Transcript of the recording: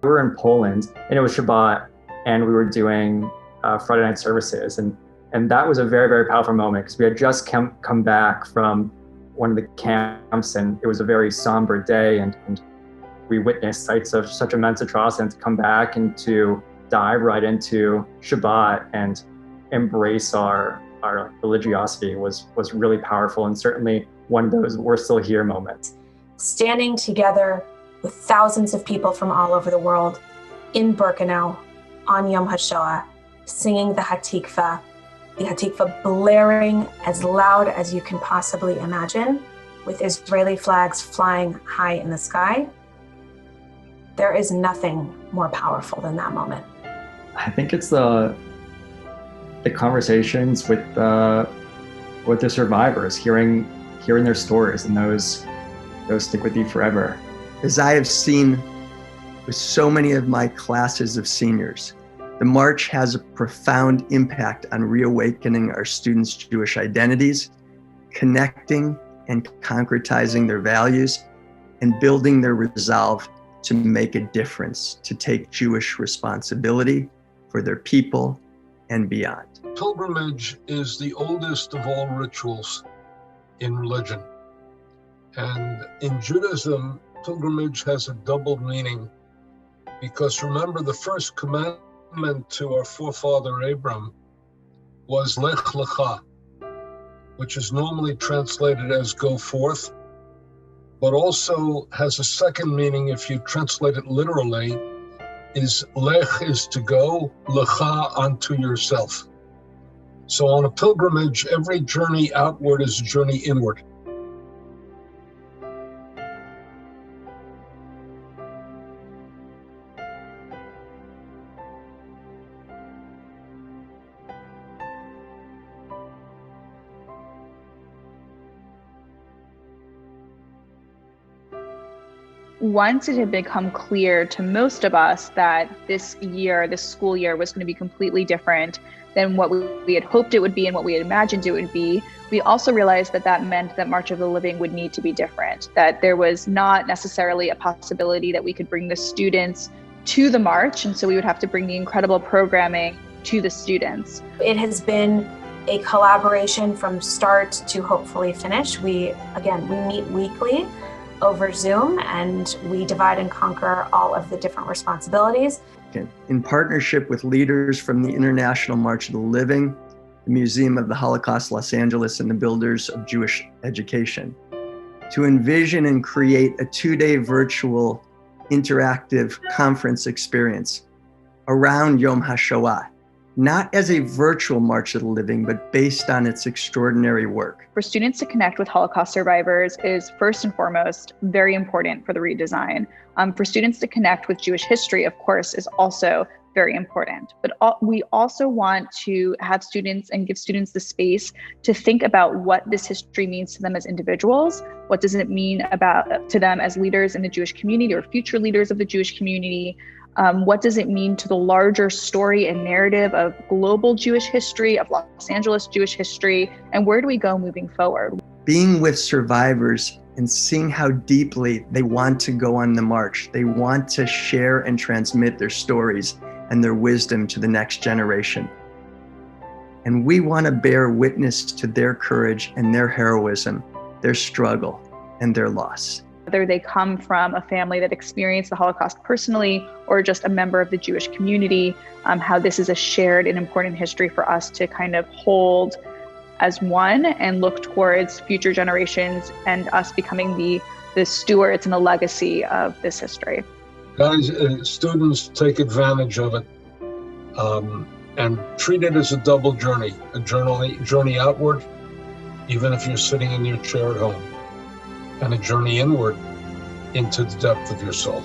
were in Poland and it was Shabbat and we were doing Friday night services. And that was a very, very powerful moment because we had just come back from one of the camps and it was a very somber day and we witnessed sites of such immense atrocity, and to come back and to dive right into Shabbat and embrace our religiosity was really powerful, and certainly one of those we're still here moments. Standing together with thousands of people from all over the world in Birkenau on Yom HaShoah, singing the Hatikva blaring as loud as you can possibly imagine, with Israeli flags flying high in the sky. There is nothing more powerful than that moment. I think it's the conversations with the survivors, hearing their stories, and those stick with you forever. As I have seen with so many of my classes of seniors, the March has a profound impact on reawakening our students' Jewish identities, connecting and concretizing their values, and building their resolve to make a difference, to take Jewish responsibility for their people and beyond. Pilgrimage is the oldest of all rituals in religion. And in Judaism, pilgrimage has a double meaning, because remember, the first commandment to our forefather Abram was Lech Lecha, which is normally translated as go forth, but also has a second meaning if you translate it literally, is Lech is to go, Lecha unto yourself. So on a pilgrimage, every journey outward is a journey inward. Once it had become clear to most of us that this school year was going to be completely different than what we had hoped it would be and what we had imagined it would be, we also realized that meant that March of the Living would need to be different, that there was not necessarily a possibility that we could bring the students to the March, and so we would have to bring the incredible programming to the students. It has been a collaboration from start to hopefully finish. We meet weekly over Zoom, and we divide and conquer all of the different responsibilities. In partnership with leaders from the International March of the Living, the Museum of the Holocaust Los Angeles, and the Builders of Jewish Education, to envision and create a 2-day virtual interactive conference experience around Yom HaShoah, not as a virtual March of the Living, but based on its extraordinary work. For students to connect with Holocaust survivors is first and foremost very important for the redesign. For students to connect with Jewish history, of course, is also very important. But we also want to have students and give students the space to think about what this history means to them as individuals. What does it mean to them as leaders in the Jewish community or future leaders of the Jewish community? What does it mean to the larger story and narrative of global Jewish history, of Los Angeles Jewish history, and where do we go moving forward? Being with survivors and seeing how deeply they want to go on the march, they want to share and transmit their stories and their wisdom to the next generation. And we want to bear witness to their courage and their heroism, their struggle and their loss. Whether they come from a family that experienced the Holocaust personally or just a member of the Jewish community, how this is a shared and important history for us to kind of hold as one and look towards future generations and us becoming the stewards and the legacy of this history. Guys, students take advantage of it and treat it as a double journey, a journey outward, even if you're sitting in your chair at home, and a journey inward into the depth of your soul.